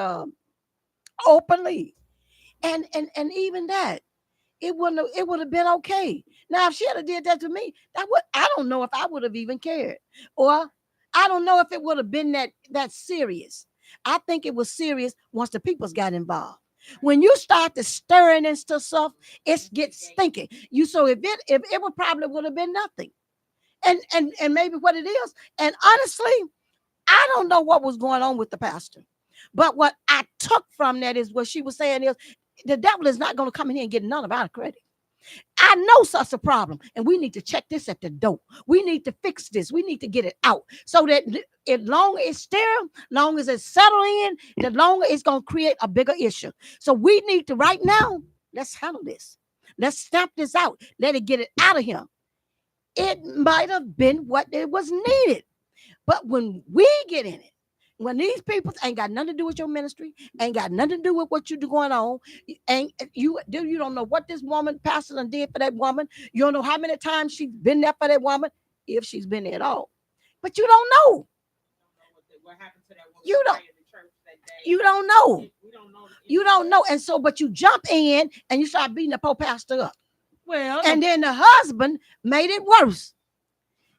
openly, and even that. It would have been okay. Now, if she had did that to me, I don't know if I would have even cared, or I don't know if it would have been that serious. I think it was serious once the peoples got involved. When you start to stirring and stuff, it gets stinky. So if it would probably would have been nothing, and maybe what it is. And honestly, I don't know what was going on with the pastor, but what I took from that is what she was saying is, the devil is not going to come in here and get none of our credit. I know such a problem, and we need to check this at the door. We need to fix this. We need to get it out so that as long as it's sterile, long as it's settled in, the longer it's going to create a bigger issue. So we need to right now, let's handle this. Let's stamp this out. Let it get it out of him. It might have been what it was needed. But when we get in it, when these people ain't got nothing to do with your ministry, ain't got nothing to do with what you do going on, you don't know what this woman pastor did for that woman. You don't know how many times she's been there for that woman, if she's been there at all. But you don't know. What happened to that woman you don't. In the church that day? You don't know. We don't know. You don't know, and so but you jump in and you start beating the poor pastor up. Well, and then the husband made it worse.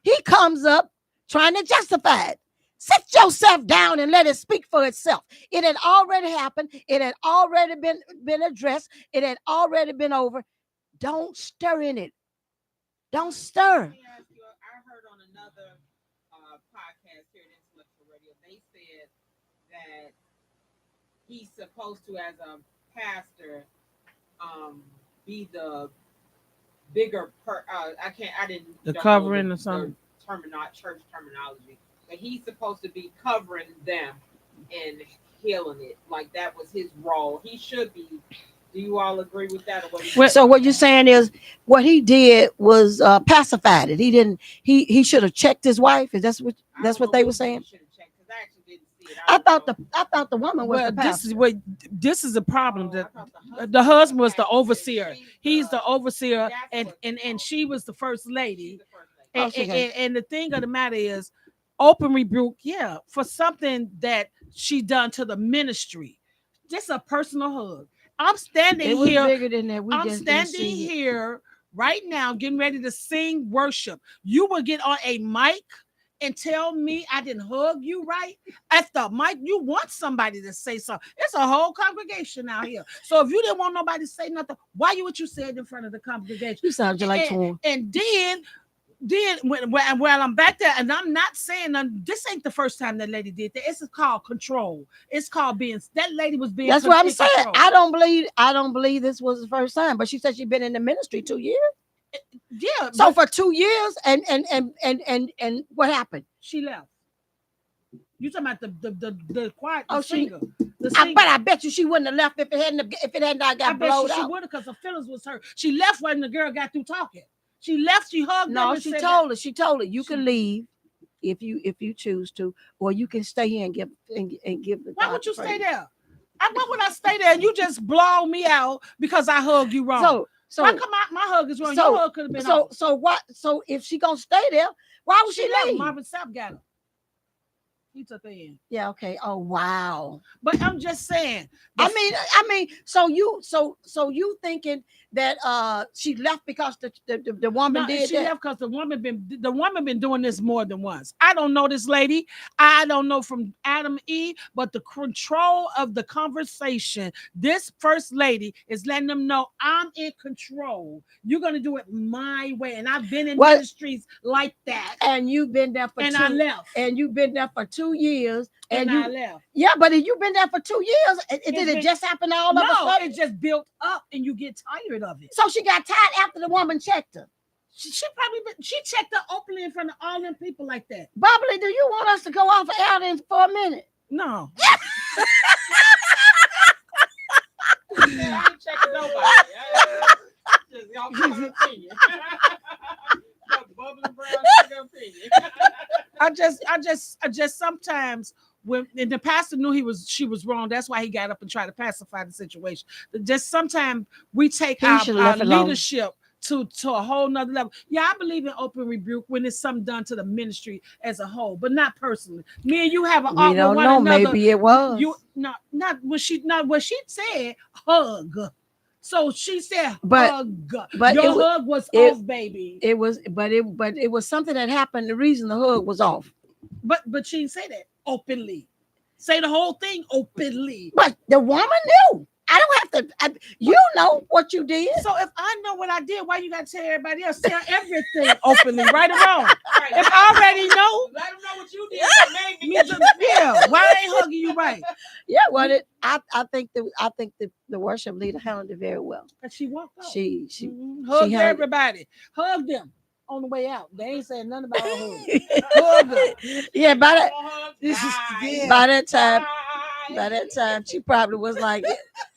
He comes up trying to justify it. Sit yourself down and let it speak for itself. It had already happened. It had already been addressed. It had already been over. Don't stir in it. Don't stir. Let me ask you, I heard on another podcast here at Intellectual Radio, they said that he's supposed to, as a pastor, be the bigger the covering or something. Church terminology. But he's supposed to be covering them and healing it. Like that was his role. He should be. Do you all agree with that? Or so what you're saying is what he did was pacified it. He didn't. He should have checked his wife. Is that's what they were saying? I thought the woman was the pastor. This is a problem. That the husband was the overseer. He's the overseer, and she was the first lady. And the thing of the matter is, open rebuke, for something that she done to the ministry. Just a personal hug. I'm standing here. Bigger than that. I'm standing here right now, getting ready to sing worship. You will get on a mic and tell me I didn't hug you right at the mic. You want somebody to say something. It's a whole congregation out here. So if you didn't want nobody to say nothing, why you what you said in front of the congregation? You sound just like Torn. And then when I'm back there, and I'm not saying this ain't the first time that lady did that. It's called control. It's called that lady was being. That's what I'm saying. Control. I don't believe this was the first time. But she said she'd been in the ministry 2 years. Yeah. So for 2 years, and what happened? She left. You talking about the choir? Singer. But I bet you she wouldn't have left if it hadn't got I bet blowed she out. would have, because her feelings was hurt. She left when the girl got through talking. She left. She hugged. No, she told her. She told her you can leave if you choose to, or you can stay here and give the. Why would you stay there? Why would I stay there and you just blow me out because I hugged you wrong? So why come my hug is wrong? Your hug could have been so what? So if she gonna stay there, why would she leave? Marvin Sapp got her. He took her in. Yeah, okay. Oh wow. But I'm just saying. I mean, so you thinking that she left because the woman No, did she that? left because the woman been doing this more than once. I don't know this lady. I don't know from Adam Eve, but the control of the conversation. This first lady is letting them know I'm in control. You're gonna do it my way, and I've been in ministries like that. And you've been there for I left. And you've been there for 2 years, and I left. Yeah, but you've been there for 2 years. Did it just happen all of a sudden? It just built up, and you get tired of it. So she got tired after the woman checked her. She checked her openly in front of all them people like that. Bubbly, do you want us to go off air then for a minute? No. I ain't checking nobody. Just y'all opinion. Bubbly brown opinion. I just sometimes when and the pastor knew she was wrong, that's why he got up and tried to pacify the situation. Just sometimes we take our leadership to a whole nother level. Yeah, I believe in open rebuke when it's something done to the ministry as a whole, but not personally. Me and you have an we don't know. Maybe it was not what she said. Hug. So she said, hug. But your hug was off, baby. It was, but it was something that happened. The reason the hug was off. But she didn't say that openly. Say the whole thing openly. But the woman knew. I don't have to. You know what you did. So if I know what I did, why you got to tell everybody else? Tell everything openly, right or wrong. Right. If I already know, let them know what you did. Yeah. Why they hugging you right? Yeah. Well, I think the worship leader handled it very well. And she walked out. She hugged everybody. Hugged them on the way out. They ain't saying nothing about a hug. Hug them. Yeah. By that time, she probably was like,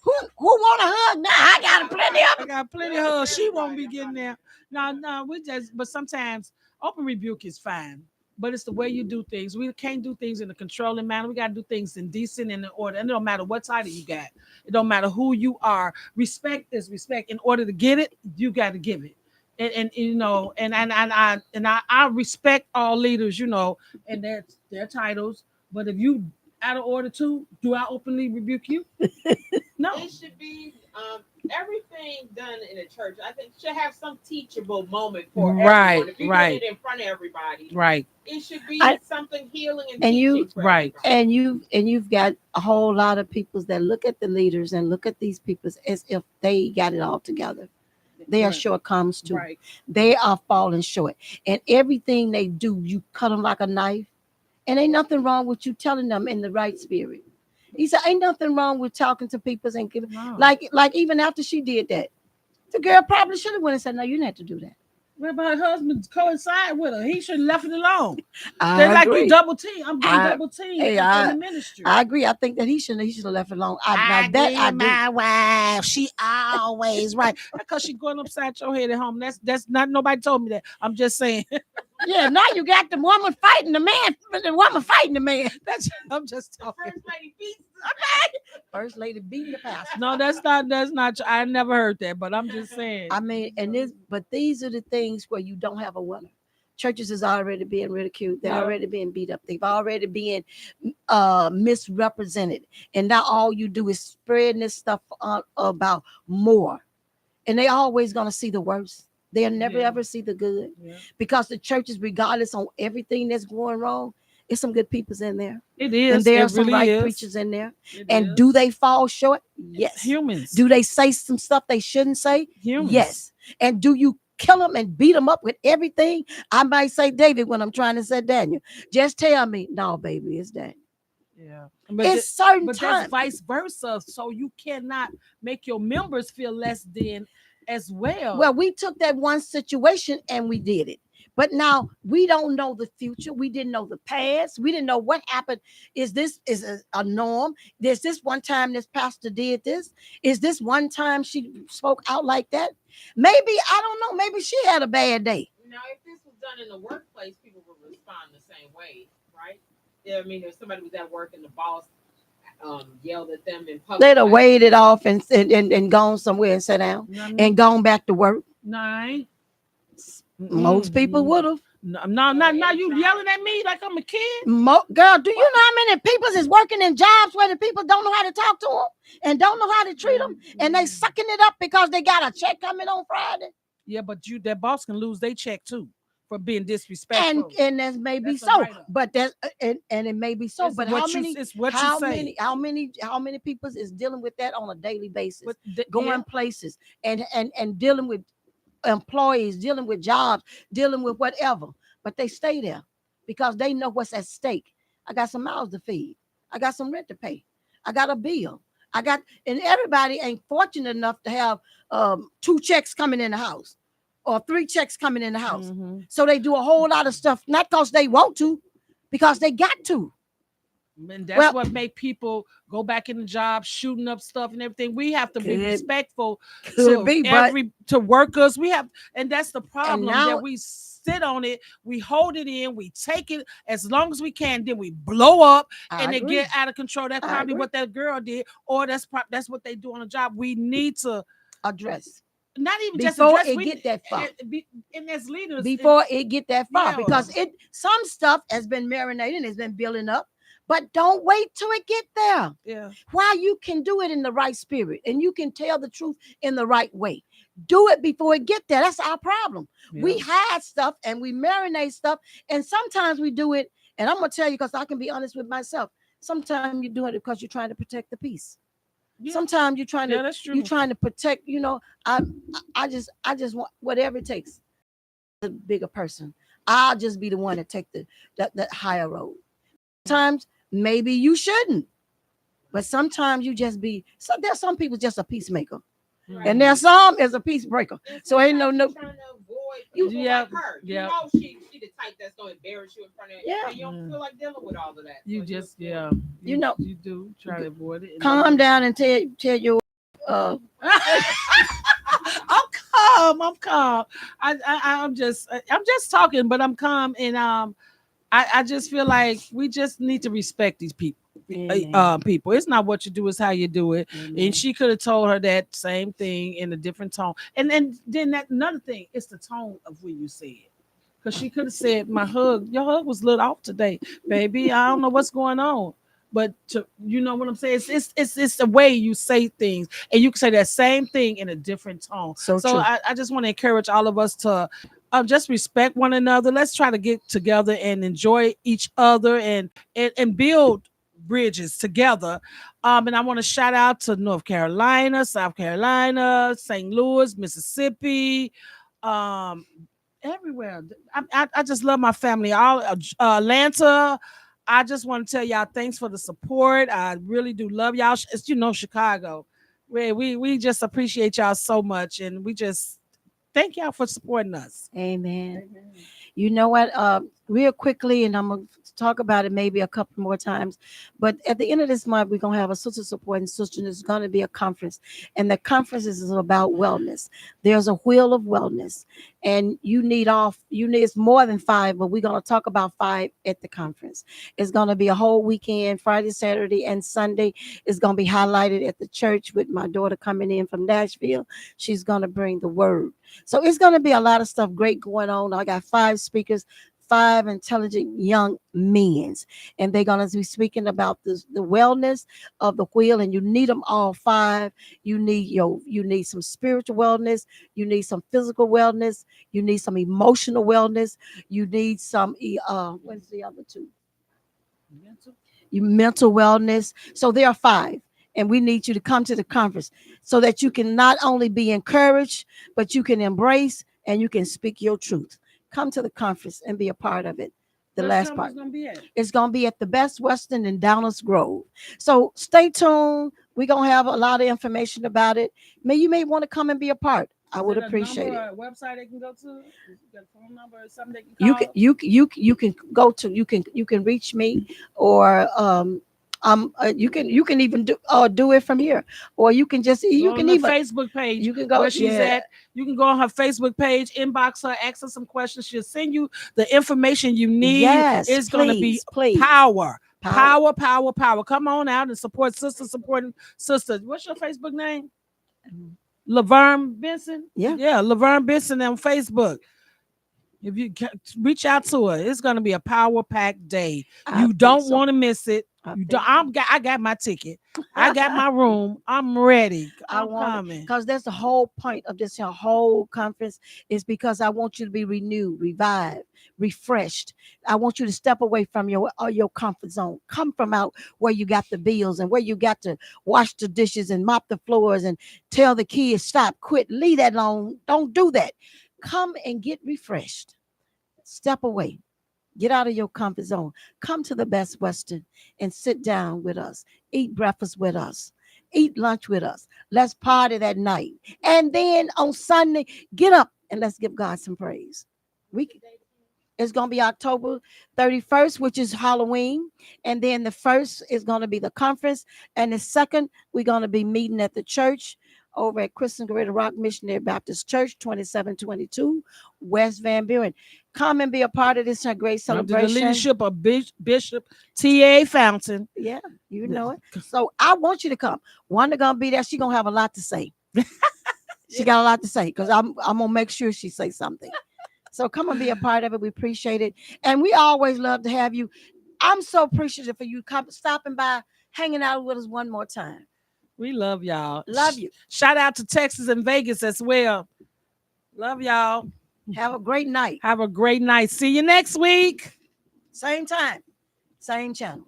"Who want a hug now? I got plenty of them. I got plenty of hugs. She won't be getting there. No, but sometimes open rebuke is fine. But it's the way you do things. We can't do things in a controlling manner. We got to do things in decent and in order. And it don't matter what title you got. It don't matter who you are. Respect is respect. In order to get it, you got to give it. And you know, and I respect all leaders, you know, and their titles. But if you out of order too, do I openly rebuke you? No. It should be everything done in a church. I think should have some teachable moment for everyone. If you do it in front of everybody, right? It should be something healing and teaching for right. Everybody. And you've got a whole lot of people that look at the leaders and look at these people as if they got it all together. They are shortcomings too. Right. They are falling short, and everything they do, you cut them like a knife. And ain't nothing wrong with you telling them in the right spirit. He said, ain't nothing wrong with talking to people and giving, like even after she did that, the girl probably should have went and said, no, you didn't have to do that. What about her husband coincide with her? He should have left it alone. They're like you double team. I'm doing double team in the ministry. I agree. I think that he should have left it alone. My wife, she always right. Because she going upside your head at home. That's not nobody told me that. I'm just saying. Yeah, now you got the woman fighting the man, the woman fighting the man. I'm just talking. First lady beating the pastor. No, that's not. I never heard that, but I'm just saying. I mean, but these are the things where you don't have a winner. Churches is already being ridiculed. They're already being beat up. They've already been misrepresented, and now all you do is spreading this stuff about more, and they always gonna see the worst. They'll never ever see the good because the churches, regardless on everything that's going wrong, it's some good peoples in there. It is. And there are some right preachers in there. And do they fall short? Yes. Humans. Do they say some stuff they shouldn't say? Humans. Yes. And do you kill them and beat them up with everything? I might say David when I'm trying to say Daniel. Just tell me, no, baby, it's Daniel. Yeah. It's certain times. But that's vice versa. So you cannot make your members feel less than as well. Well, we took that one situation and we did it. But now we don't know the future. We didn't know the past. We didn't know what happened. Is this a norm? There's this one time this pastor did this. Is this one time she spoke out like that? Maybe, I don't know. Maybe she had a bad day. Now, if this was done in the workplace, people would respond the same way, right? I mean, if somebody was at work and the boss yelled at them in public, they'd have waved it off and gone somewhere and sat down and gone back to work. No. Most people would have. No, not you yelling at me like I'm a kid. Girl, do you know how many people is working in jobs where the people don't know how to talk to them and don't know how to treat them, and they sucking it up because they got a check coming on Friday? Yeah, but that boss can lose their check too for being disrespectful. And that may be so, but that's and it may be so. But how many people is dealing with that on a daily basis, going places and dealing with employees, dealing with jobs, dealing with whatever, but they stay there because they know what's at stake. I got some mouths to feed. I got some rent to pay. I got a bill. And everybody ain't fortunate enough to have 2 checks coming in the house or 3 checks coming in the house. Mm-hmm. So they do a whole lot of stuff, not because they want to, because they got to. And that's what make people go back in the job, shooting up stuff and everything. We have to be respectful to workers. And that's the problem, that we sit on it, we hold it in, we take it as long as we can, then we blow up and it get out of control. That's probably what that girl did, or that's what they do on the job. We need to address. Not even before just it get that far, and as leaders, before it get that far, because some stuff has been marinating, has been building up. But don't wait till it get there. Yeah. While you can do it in the right spirit and you can tell the truth in the right way. Do it before it get there. That's our problem. Yeah. We hide stuff and we marinate stuff. And sometimes we do it. And I'm going to tell you, because I can be honest with myself. Sometimes you do it because you're trying to protect the peace. Yeah. Sometimes you're trying to protect, I just want whatever it takes. The bigger person. I'll just be the one to take the higher road. Sometimes maybe you shouldn't, but sometimes you just be. So there's some people just a peacemaker, and there's some as a peace breaker. So ain't no. Trying to avoid people like her. You know, she the type that's gonna embarrass you in front of. And you don't feel like dealing with all of that. You just you do try to avoid it. Calm down and tell your. I'm calm. I'm just talking, but I'm calm, and I just feel like we just need to respect these people. People. It's not what you do, it's how you do it. Amen. And she could have told her that same thing in a different tone. And then that another thing, it's the tone of when you say it. Because she could have said, your hug was lit off today, baby. I don't know what's going on. But you know what I'm saying? It's the way you say things. And you can say that same thing in a different tone. So I just want to encourage all of us to just respect one another. Let's try to get together and enjoy each other and build bridges together. And I want to shout out to North Carolina, South Carolina, St. Louis, Mississippi, everywhere. I just love my family. All Atlanta. I just want to tell y'all thanks for the support. I really do love y'all. It's Chicago. We just appreciate y'all so much, and we just thank y'all for supporting us. Amen. You know what? Real quickly, and I'm going to talk about it maybe a couple more times, but at the end of this month, we're going to have a sister supporting sister, and there's going to be a conference, and the conference is about wellness. There's a wheel of wellness, and you need it's more than 5, but we're going to talk about 5 at the conference. It's going to be a whole weekend, Friday, Saturday, and Sunday. It's going to be highlighted at the church with my daughter coming in from Nashville. She's going to bring the word. So it's going to be a lot of stuff great going on. I got 5 speakers, 5 intelligent young men, and they're going to be speaking about the wellness of the wheel, and you need them all 5. You need some spiritual wellness, you need some physical wellness, you need some emotional wellness, you need some what's the other 2? Mental wellness. So there are 5. And we need you to come to the conference so that you can not only be encouraged, but you can embrace and you can speak your truth. Come to the conference and be a part of it. The last part. It's going to be at the Best Western in Downers Grove. So stay tuned. We're going to have a lot of information about it. You may want to come and be a part. I would appreciate it. A website they can go to? Got a phone number or something they can call? You can go to, you can reach me, or you can even do it from here, or you can just Facebook page. You can go where she's at. You can go on her Facebook page, inbox her, ask her some questions. She'll send you the information you need. Yes, it's going to be power. Come on out and support sisters supporting sisters. What's your Facebook name? Laverne Benson. Yeah, Laverne Benson on Facebook. If you reach out to her, it's going to be a power packed day. I You think don't so. want to miss it. I You think don't. so. I got my ticket. I got my room. I'm ready. I I'm want it coming. because that's the whole point of this whole conference is because I want you to be renewed, revived, refreshed. I want you to step away from your comfort zone. Come from out where you got the bills and where you got to wash the dishes and mop the floors and tell the kids stop, quit, leave that alone. Don't do that. Come and get refreshed. Step away. Get out of your comfort zone. Come to the Best Western and sit down with us. Eat breakfast with us. Eat lunch with us. Let's party that night. And then on Sunday, get up and let's give God some praise. We It's going to be October 31st, which is Halloween. And then the first is going to be the conference. And the second, we're going to be meeting at the church over at Christian Greater Rock Missionary Baptist Church, 2722 West Van Buren. Come and be a part of this great Under celebration. the leadership of Bishop T.A. Fountain. Yeah, you know it. So I want you to come. Wanda going to be there. She going to have a lot to say. She got a lot to say because I'm going to make sure she say something. So come and be a part of it. We appreciate it. And we always love to have you. I'm so appreciative for you stopping by, hanging out with us one more time. We love y'all. Love you. Shout out to Texas and Vegas as well. Love y'all. Have a great night. Have a great night. See you next week. Same time, same channel.